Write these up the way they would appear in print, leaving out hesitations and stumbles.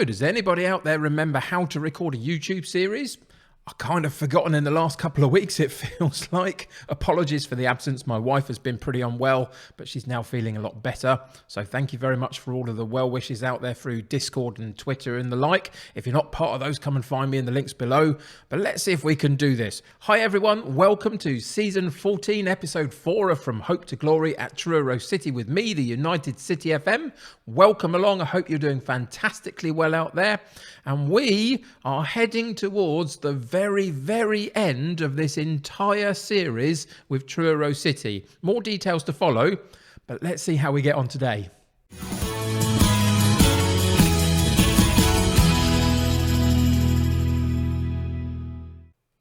So, does anybody out there remember how to record a YouTube series? I've kind of forgotten in the last couple of weeks, it feels like. Apologies for the absence. My wife has been pretty unwell, but she's now feeling a lot better. So thank you very much for all of the well wishes out there through Discord and Twitter and the like. If you're not part of those, come and find me in the links below. But let's see if we can do this. Hi everyone, welcome to Season 14, Episode 4 of From Hope to Glory at Truro City with me, the United City FM. Welcome along. I hope you're doing fantastically well out there. And we are heading towards the very end of this entire series with Truro City. More details to follow, but let's see how we get on today.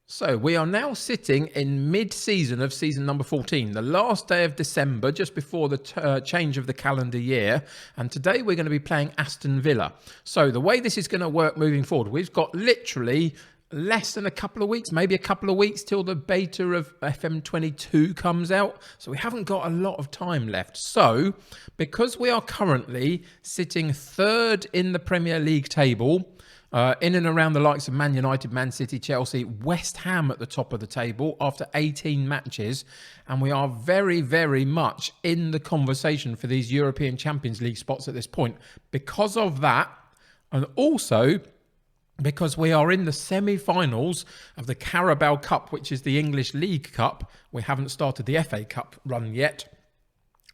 So we are now sitting in mid-season of season number 14, the last day of December, just before the change of the calendar year. And today we're going to be playing Aston Villa. So the way this is going to work moving forward, we've got literally less than a couple of weeks, maybe a couple of weeks till the beta of FM22 comes out. So we haven't got a lot of time left. So because we are currently sitting third in the Premier League table, in and around the likes of Man United, Man City, Chelsea, West Ham at the top of the table after 18 matches. And we are very much in the conversation for these European Champions League spots at this point. Because of that, and also because we are in the semi-finals of the Carabao Cup, which is the English League Cup. We haven't started the FA Cup run yet.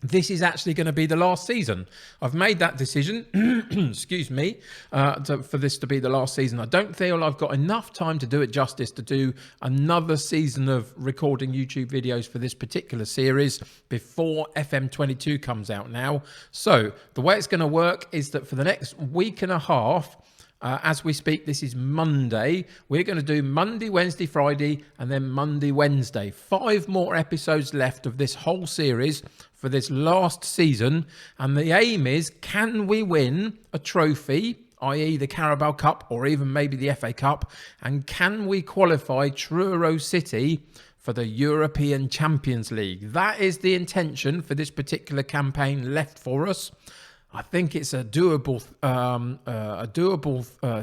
This is actually going to be the last season. I've made that decision, excuse me, for this to be the last season. I don't feel I've got enough time to do it justice to do another season of recording YouTube videos for this particular series before FM22 comes out now. So the way it's going to work is that for the next week and a half, as we speak, this is Monday. We're going to do Monday, Wednesday, Friday, and then Monday, Wednesday. 5 more episodes left of this whole series for this last season. And the aim is, can we win a trophy, i.e. the Carabao Cup, or even maybe the FA Cup? And can we qualify Truro City for the European Champions League? That is the intention for this particular campaign left for us. I think it's a doable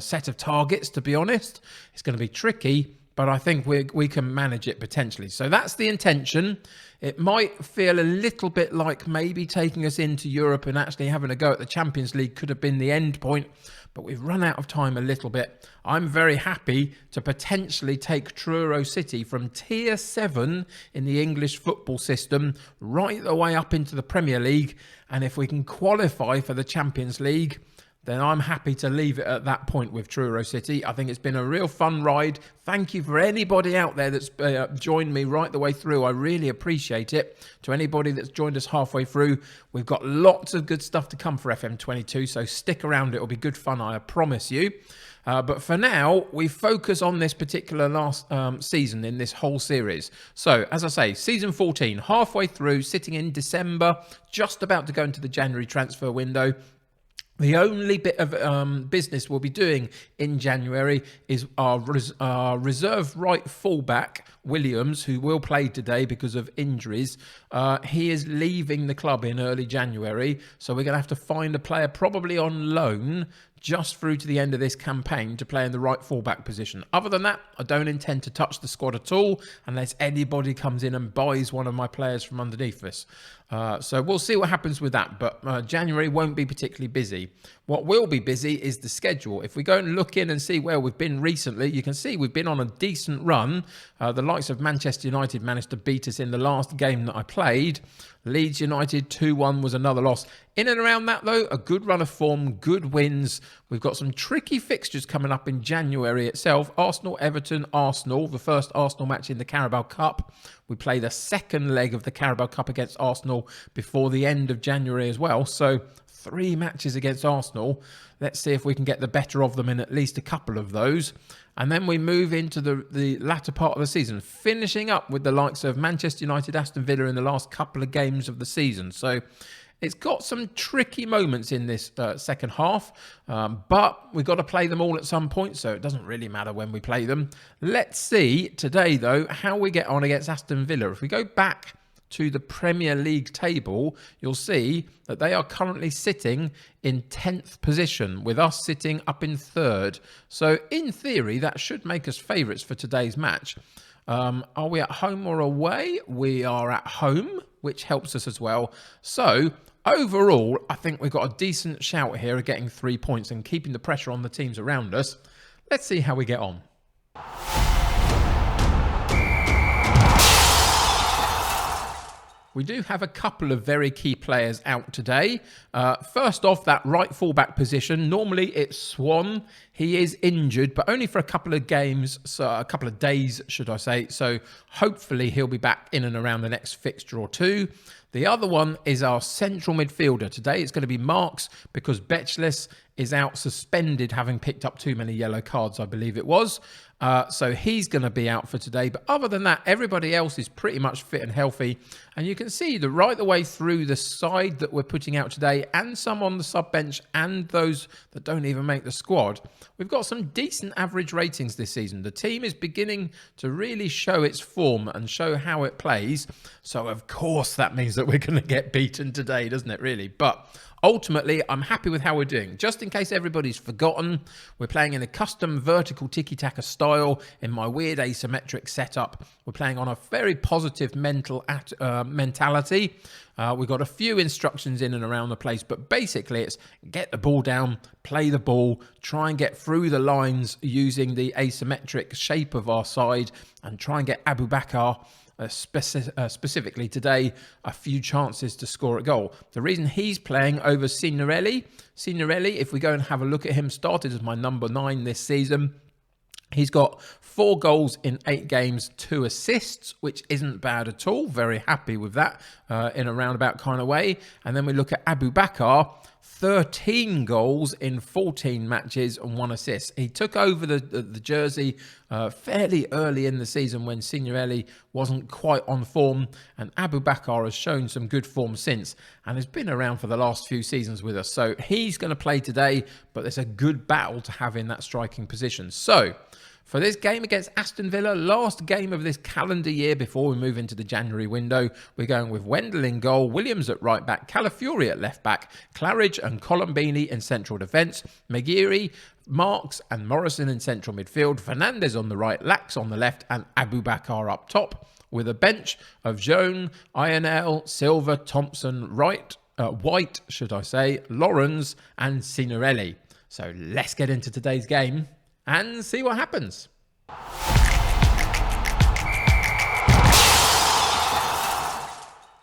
set of targets, to be honest. It's going to be tricky, but I think we can manage it potentially. So that's the intention. It might feel a little bit like maybe taking us into Europe and actually having a go at the Champions League could have been the end point, but we've run out of time a little bit. I'm very happy to potentially take Truro City from Tier 7 in the English football system right the way up into the Premier League. And if we can qualify for the Champions League, then I'm happy to leave it at that point with Truro City. I think it's been a real fun ride. Thank you for anybody out there that's joined me right the way through. I really appreciate it. To anybody that's joined us halfway through, we've got lots of good stuff to come for FM22, so stick around. It'll be good fun, I promise you. But for now, we focus on this particular last season in this whole series. So, as I say, season 14, halfway through, sitting in December, just about to go into the January transfer window. The only bit of business we'll be doing in January is our reserve right fullback, Williams, who will play today because of injuries. He is leaving the club in early January, so we're going to have to find a player probably on loan just through to the end of this campaign to play in the right fullback position. Other than that, I don't intend to touch the squad at all unless anybody comes in and buys one of my players from underneath us. So we'll see what happens with that, but January won't be particularly busy. What will be busy is the schedule. If we go and look in and see where we've been recently, you can see we've been on a decent run. The likes of Manchester United managed to beat us in the last game that I played. Leeds United 2-1 was another loss. In and around that, though, a good run of form, good wins. We've got some tricky fixtures coming up in January itself. Arsenal, Everton, Arsenal, the first Arsenal match in the Carabao Cup. We play the second leg of the Carabao Cup against Arsenal before the end of January as well. So 3 matches against Arsenal. Let's see if we can get the better of them in at least a couple of those. And then we move into the latter part of the season, finishing up with the likes of Manchester United, Aston Villa in the last couple of games of the season. So it's got some tricky moments in this second half, but we've got to play them all at some point, so it doesn't really matter when we play them. Let's see today, though, how we get on against Aston Villa. If we go back to the Premier League table, you'll see that they are currently sitting in 10th position, with us sitting up in 3rd. So in theory, that should make us favourites for today's match. Are we at home or away? We are at home, which helps us as well. So overall, I think we've got a decent shout here of getting 3 points and keeping the pressure on the teams around us. Let's see how we get on. We do have a couple of very key players out today. First off, that right fullback position. Normally it's Swan. He is injured, but only for a couple of games, so a couple of days, should I say. So hopefully he'll be back in and around the next fixture or two. The other one is our central midfielder. Today it's going to be Marks because Betchless is out suspended, having picked up too many yellow cards, I believe it was. So he's going to be out for today. But other than that, everybody else is pretty much fit and healthy. And you can see right the way through the side that we're putting out today, and some on the sub bench and those that don't even make the squad, we've got some decent average ratings this season. The team is beginning to really show its form and show how it plays. So of course that means that we're going to get beaten today, doesn't it, really? But ultimately, I'm happy with how we're doing. Just in case everybody's forgotten, we're playing in a custom vertical tiki-taka style in my weird asymmetric setup. We're playing on a very positive mentality. We've got a few instructions in and around the place, but basically it's get the ball down, play the ball, try and get through the lines using the asymmetric shape of our side, and try and get Abu Bakar specifically today a few chances to score a goal. The reason he's playing over Signorelli, if we go and have a look at him, started as my number 9 this season. He's got 4 goals in 8 games, 2 assists, which isn't bad at all. Very happy with that in a roundabout kind of way. And then we look at Abu Bakar, 13 goals in 14 matches and 1 assist. He took over the jersey fairly early in the season when Signorelli wasn't quite on form, and Abu Bakar has shown some good form since and has been around for the last few seasons with us. So he's going to play today, but there's a good battle to have in that striking position. So for this game against Aston Villa, last game of this calendar year before we move into the January window, we're going with Wendell in goal, Williams at right back, Calafiori at left back, Claridge and Colombini in central defence, Maguire, Marks and Morrison in central midfield, Fernandez on the right, Lax on the left, and Abu Bakar up top, with a bench of Joan, Ionel, Silva, Thompson, White, Lawrence and Signorelli. So let's get into today's game and see what happens.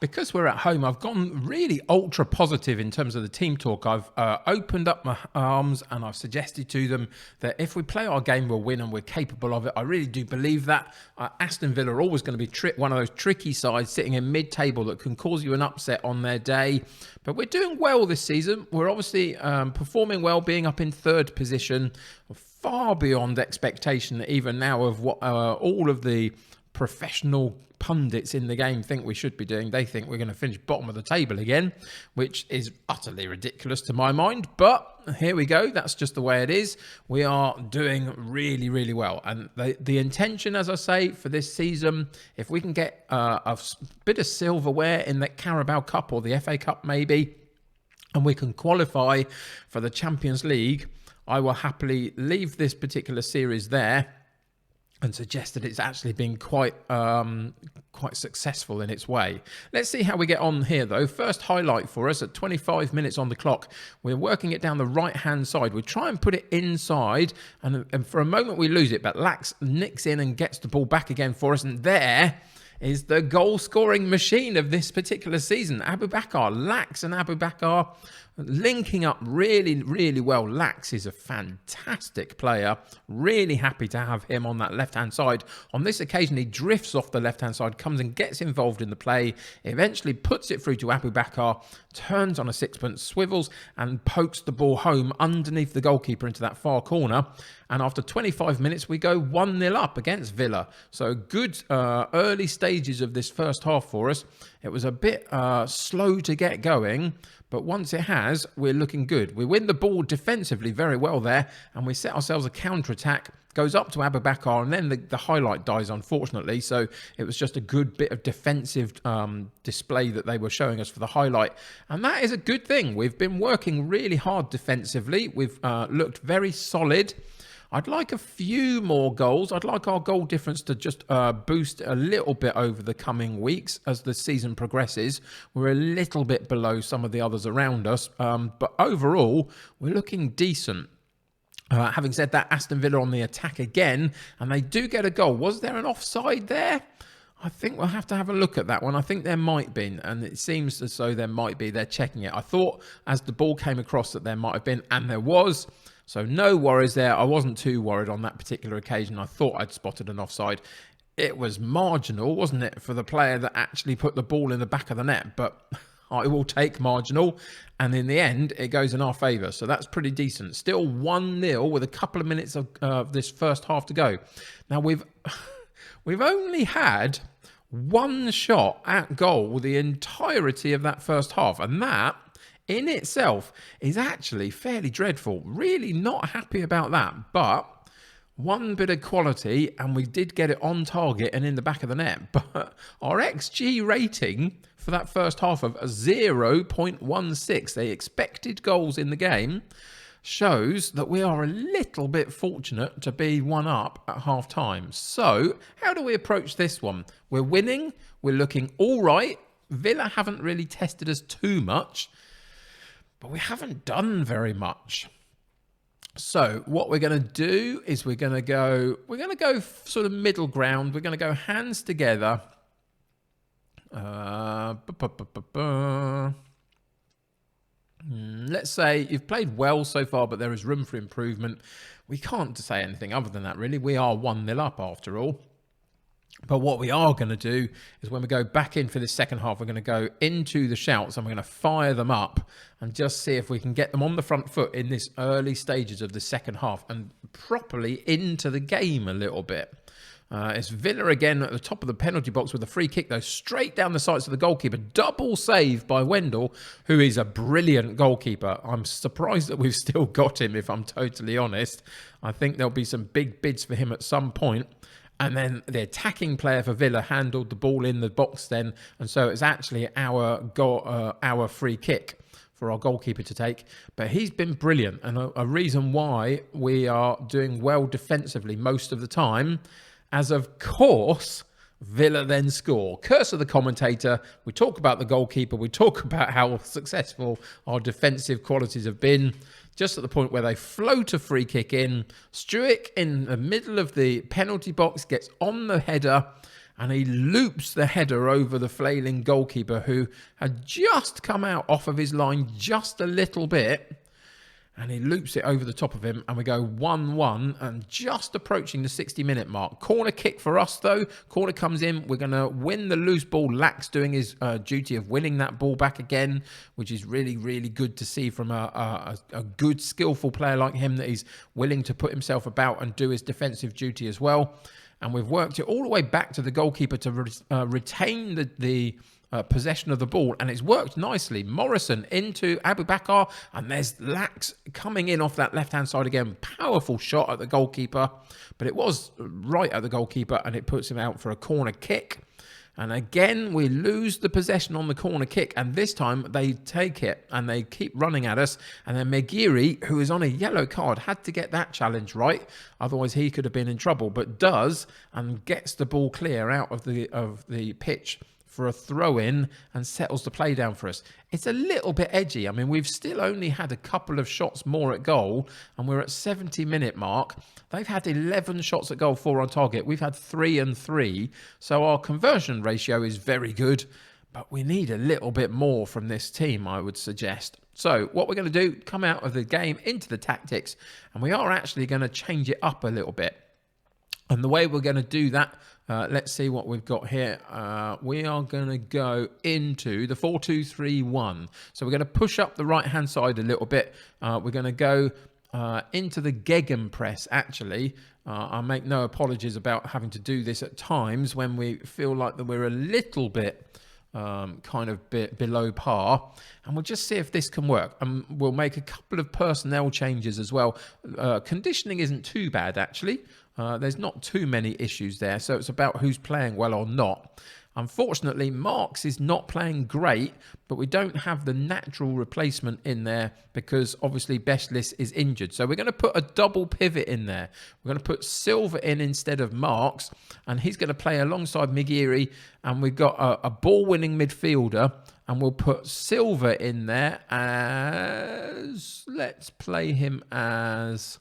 Because we're at home, I've gone really ultra positive in terms of the team talk. I've opened up my arms and I've suggested to them that if we play our game, we'll win and we're capable of it. I really do believe that. Aston Villa are always going to be one of those tricky sides sitting in mid-table that can cause you an upset on their day. But we're doing well this season. We're obviously performing well, being up in 3rd position, far beyond expectation even now of what all of the professional pundits in the game think we should be doing. They think we're going to finish bottom of the table again, which is utterly ridiculous to my mind. But here we go. That's just the way it is. We are doing really, really well. And the intention, as I say, for this season, if we can get a bit of silverware in the Carabao Cup or the FA Cup maybe, and we can qualify for the Champions League, I will happily leave this particular series there and suggest that it's actually been quite successful in its way. Let's see how we get on here, though. First highlight for us at 25 minutes on the clock. We're working it down the right-hand side. We try and put it inside, and for a moment we lose it, but Lax nicks in and gets the ball back again for us, and there is the goal-scoring machine of this particular season. Abu Bakar, Lax and Abu Bakar linking up really, really well. Lax is a fantastic player. Really happy to have him on that left-hand side. On this occasion, he drifts off the left-hand side, comes and gets involved in the play, eventually puts it through to Abu Bakar, turns on a sixpence, swivels and pokes the ball home underneath the goalkeeper into that far corner. And after 25 minutes, we go 1-0 up against Villa. So good early stages of this first half for us. It was a bit slow to get going, But once it has, we're looking good. We win the ball defensively very well there, and we set ourselves a counter-attack. Goes up to Abubakar, and then the highlight dies, unfortunately. So it was just a good bit of defensive display that they were showing us for the highlight. And that is a good thing. We've been working really hard defensively. We've looked very solid. I'd like a few more goals. I'd like our goal difference to just boost a little bit over the coming weeks as the season progresses. We're a little bit below some of the others around us. But overall, we're looking decent. Having said that, Aston Villa on the attack again, and they do get a goal. Was there an offside there? I think we'll have to have a look at that one. I think there might be, and it seems as though there might be. They're checking it. I thought as the ball came across that there might have been, and there was. So no worries there. I wasn't too worried on that particular occasion. I thought I'd spotted an offside. It was marginal, wasn't it, for the player that actually put the ball in the back of the net, but I will take marginal, and in the end, it goes in our favour. So that's pretty decent. Still 1-0 with a couple of minutes of this first half to go. Now, we've only had one shot at goal the entirety of that first half, and that in itself is actually fairly dreadful. Really not happy about that, but one bit of quality, and we did get it on target and in the back of the net. But our XG rating for that first half of 0.16, the expected goals in the game, shows that we are a little bit fortunate to be one up at half time. So how do we approach this one? We're winning. We're looking all right. Villa haven't really tested us too much, but we haven't done very much. So what we're going to do is we're going to go sort of middle ground. We're going to go hands together. Let's say you've played well so far, but there is room for improvement. We can't say anything other than that, really. We are 1-0 up after all. But what we are going to do is when we go back in for this second half, we're going to go into the shouts and we're going to fire them up and just see if we can get them on the front foot in this early stages of the second half and properly into the game a little bit. It's Villa again at the top of the penalty box with a free kick, though, straight down the sights of the goalkeeper. Double save by Wendell, who is a brilliant goalkeeper. I'm surprised that we've still got him, if I'm totally honest. I think there'll be some big bids for him at some point. And then the attacking player for Villa handled the ball in the box then. And so it's actually our free kick for our goalkeeper to take. But he's been brilliant. And a reason why we are doing well defensively most of the time, as of course, Villa then score. Curse of the commentator. We talk about the goalkeeper. We talk about how successful our defensive qualities have been. Just at the point where they float a free kick in, Struick in the middle of the penalty box gets on the header and he loops the header over the flailing goalkeeper who had just come out off of his line just a little bit. And he loops it over the top of him, and we go 1-1 and just approaching the 60-minute mark. Corner kick for us, though. Corner comes in. We're going to win the loose ball. Lax doing his duty of winning that ball back again, which is really, really good to see from a good, skillful player like him, that he's willing to put himself about and do his defensive duty as well. And we've worked it all the way back to the goalkeeper to retain the possession of the ball, and it's worked nicely. Morrison into Abubakar, and there's Lax coming in off that left-hand side again. Powerful shot at the goalkeeper, but it was right at the goalkeeper, and it puts him out for a corner kick. And again, we lose the possession on the corner kick, and this time they take it, and they keep running at us. And then Megiri, who is on a yellow card, had to get that challenge right, otherwise he could have been in trouble, but does, and gets the ball clear out of the pitch for a throw-in and settles the play down for us. It's a little bit edgy. I mean, we've still only had a couple of shots more at goal, and we're at 70-minute mark. They've had 11 shots at goal, 4 on target. We've had 3 and 3. So our conversion ratio is very good, but we need a little bit more from this team, I would suggest. So what we're going to do, come out of the game into the tactics, and we are actually going to change it up a little bit. And the way we're going to do that, let's see what we've got here. We are going to go into the 4-2-3-1. So we're going to push up the right-hand side a little bit. We're going to go into the Gegenpress, actually. I make no apologies about having to do this at times when we feel like that we're a little bit kind of bit below par, and we'll just see if this can work. And we'll make a couple of personnel changes as well. Conditioning isn't too bad, actually. There's not too many issues there, so it's about who's playing well or not. Unfortunately, Marks is not playing great, but we don't have the natural replacement in there because obviously Beslis is injured. So we're going to put a double pivot in there. We're going to put Silva in instead of Marks, and he's going to play alongside Migiri, and we've got a ball-winning midfielder, and we'll put Silva in there as... Let's play him as...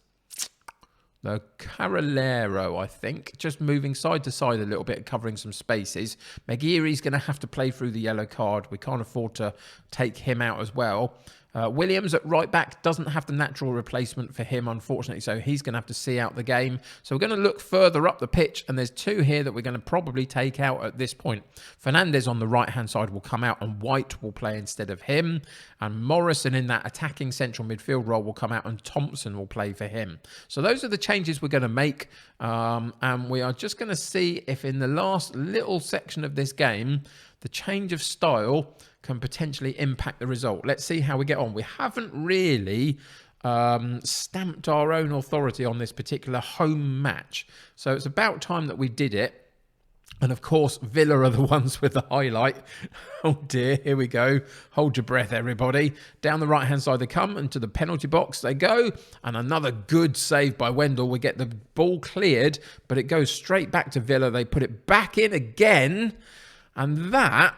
the Carolero, I think, just moving side to side a little bit, covering some spaces. Maguire's going to have to play through the yellow card. We can't afford to take him out as well. Williams at right back doesn't have the natural replacement for him, unfortunately, so he's going to have to see out the game. So we're going to look further up the pitch, and there's two here that we're going to probably take out at this point. Fernandez on the right-hand side will come out, and White will play instead of him. And Morrison in that attacking central midfield role will come out, and Thompson will play for him. So those are the changes we're going to make, and we are just going to see if in the last little section of this game, the change of style can potentially impact the result. Let's see how we get on. We haven't really stamped our own authority on this particular home match. So it's about time that we did it. And of course, Villa are the ones with the highlight. Oh dear, here we go. Hold your breath, everybody. Down the right-hand side they come, into the penalty box they go. And another good save by Wendell. We get the ball cleared, but it goes straight back to Villa. They put it back in again. And that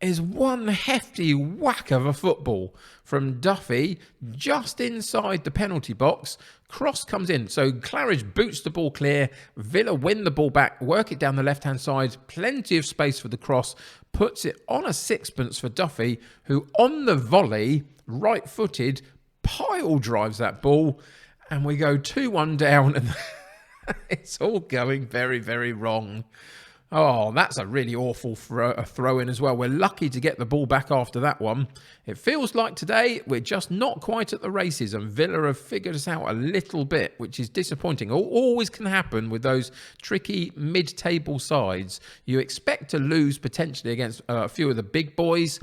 is one hefty whack of a football from Duffy just inside the penalty box. Cross comes in. So Claridge boots the ball clear. Villa win the ball back, work it down the left-hand side. Plenty of space for the cross. Puts it on a sixpence for Duffy, who on the volley, right-footed, pile drives that ball. And we go 2-1 down. And it's all going very, very wrong. Oh, that's a really awful throw-in as well. We're lucky to get the ball back after that one. It feels like today we're just not quite at the races, and Villa have figured us out a little bit, which is disappointing. Always can happen with those tricky mid-table sides. You expect to lose potentially against a few of the big boys,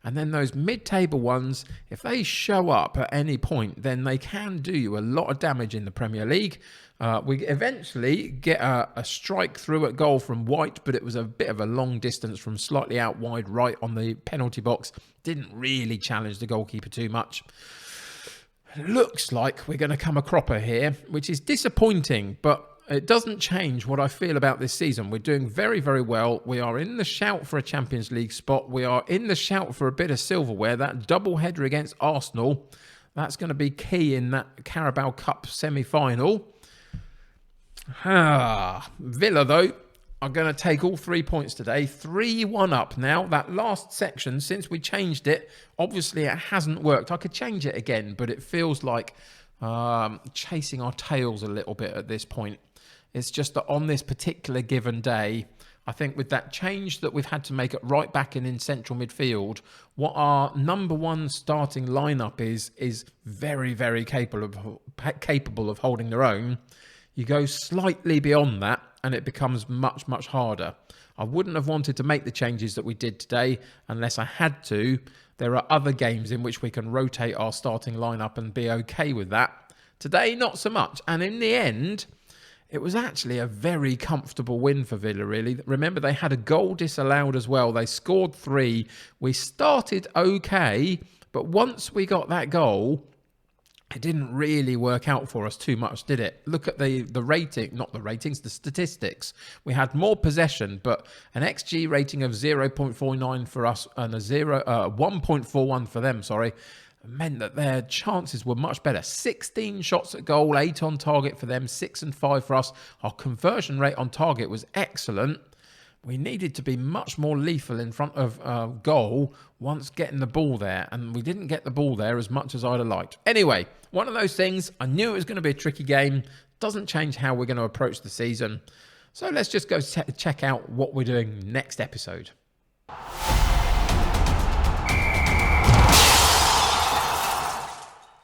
and then those mid-table ones, if they show up at any point, then they can do you a lot of damage in the Premier League. We eventually get a strike through at goal from White, but it was a bit of a long distance from slightly out wide right on the penalty box. Didn't really challenge the goalkeeper too much. It looks like we're going to come a cropper here, which is disappointing, but it doesn't change what I feel about this season. We're doing very, very well. We are in the shout for a Champions League spot. We are in the shout for a bit of silverware. That double header against Arsenal, that's going to be key in that Carabao Cup semi-final. Villa, though, are going to take all 3 points today. 3-1 up now. That last section, since we changed it, obviously it hasn't worked. I could change it again, but it feels like chasing our tails a little bit at this point. It's just that on this particular given day, I think with that change that we've had to make at right back and in central midfield, what our number one starting lineup is very, very capable of holding their own. You go slightly beyond that and it becomes much, much harder. I wouldn't have wanted to make the changes that we did today unless I had to. There are other games in which we can rotate our starting lineup and be okay with that. Today, not so much. And in the end, it was actually a very comfortable win for Villa, really. Remember, they had a goal disallowed as well. They scored 3. We started okay, but once we got that goal, it didn't really work out for us too much, did it? Look at the rating, not the ratings, the statistics. We had more possession, but an XG rating of 0.49 for us and a 1.41 for them, meant that their chances were much better. 16 shots at goal, 8 on target for them, 6 and 5 for us. Our conversion rate on target was excellent. We needed to be much more lethal in front of goal once getting the ball there. And we didn't get the ball there as much as I'd have liked. Anyway, one of those things. I knew it was going to be a tricky game. Doesn't change how we're going to approach the season. So let's just go check out what we're doing next episode.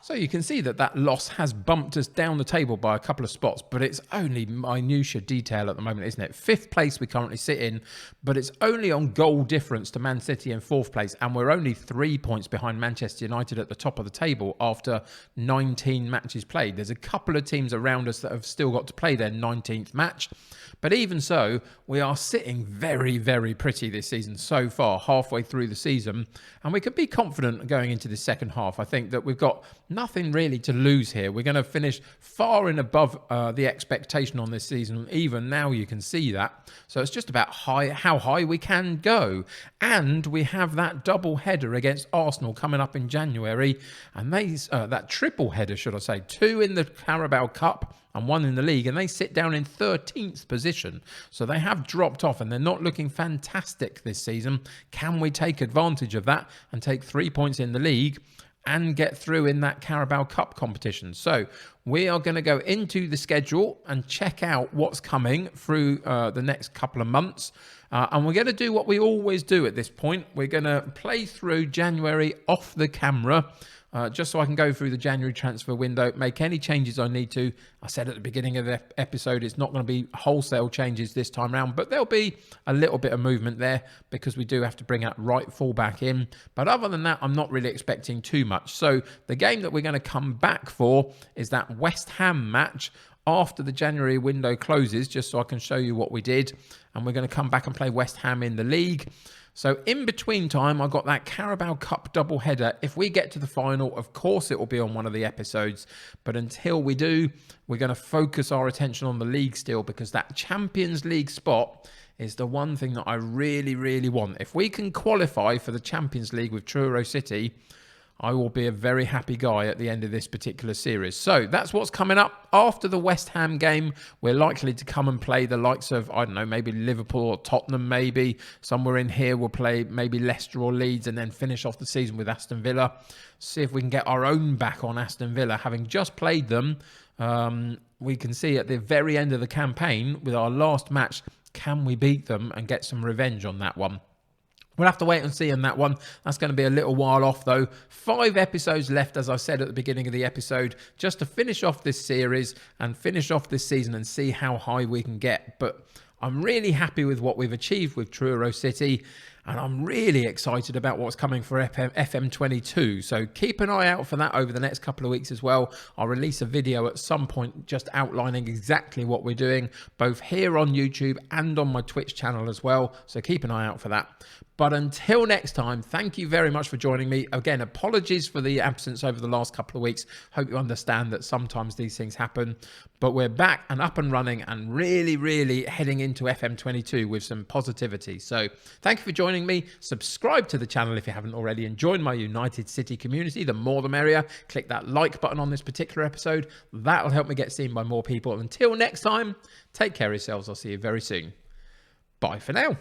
So you can see that that loss has bumped us down the table by a couple of spots, but it's only minutiae detail at the moment, isn't it? 5th place we currently sit in, but it's only on goal difference to Man City in 4th place, and we're only 3 points behind Manchester United at the top of the table after 19 matches played. There's a couple of teams around us that have still got to play their 19th match, but even so, we are sitting very, very pretty this season so far, halfway through the season, and we can be confident going into the second half. I think that we've got nothing really to lose here. We're going to finish far and above the expectation on this season. Even now you can see that. So it's just about how high we can go. And we have that double header against Arsenal coming up in January. And that triple header, should I say, 2 in the Carabao Cup and 1 in the league, and they sit down in 13th position. So they have dropped off and they're not looking fantastic this season. Can we take advantage of that and take 3 points in the league and get through in that Carabao Cup competition? So we are going to go into the schedule and check out what's coming through the next couple of months. And we're going to do what we always do at this point. We're going to play through January off the camera, just so I can go through the January transfer window, make any changes I need to. I said at the beginning of the episode, it's not going to be wholesale changes this time around, but there'll be a little bit of movement there because we do have to bring that right fullback in. But other than that, I'm not really expecting too much. So the game that we're going to come back for is that West Ham match after the January window closes, just so I can show you what we did. And we're going to come back and play West Ham in the league. So in between time, I've got that Carabao Cup double header. If we get to the final, of course, it will be on one of the episodes. But until we do, we're going to focus our attention on the league still, because that Champions League spot is the one thing that I really, really want. If we can qualify for the Champions League with Truro City, I will be a very happy guy at the end of this particular series. So that's what's coming up. After the West Ham game, we're likely to come and play the likes of, I don't know, maybe Liverpool or Tottenham maybe. Somewhere in here we'll play maybe Leicester or Leeds and then finish off the season with Aston Villa. See if we can get our own back on Aston Villa. Having just played them, we can see at the very end of the campaign with our last match, can we beat them and get some revenge on that one? We'll have to wait and see on that one. That's going to be a little while off though. 5 episodes left, as I said at the beginning of the episode, just to finish off this series and finish off this season and see how high we can get. But I'm really happy with what we've achieved with Truro City, and I'm really excited about what's coming for FM22. So keep an eye out for that over the next couple of weeks as well. I'll release a video at some point just outlining exactly what we're doing, both here on YouTube and on my Twitch channel as well. So keep an eye out for that. But until next time, thank you very much for joining me. Again, apologies for the absence over the last couple of weeks. Hope you understand that sometimes these things happen. But we're back and up and running and really, really heading into FM22 with some positivity. So thank you for joining me. Subscribe to the channel if you haven't already, and join my United City community. The more the merrier. Click that like button on this particular episode. That'll help me get seen by more people. Until next time, take care of yourselves. I'll see you very soon. Bye for now.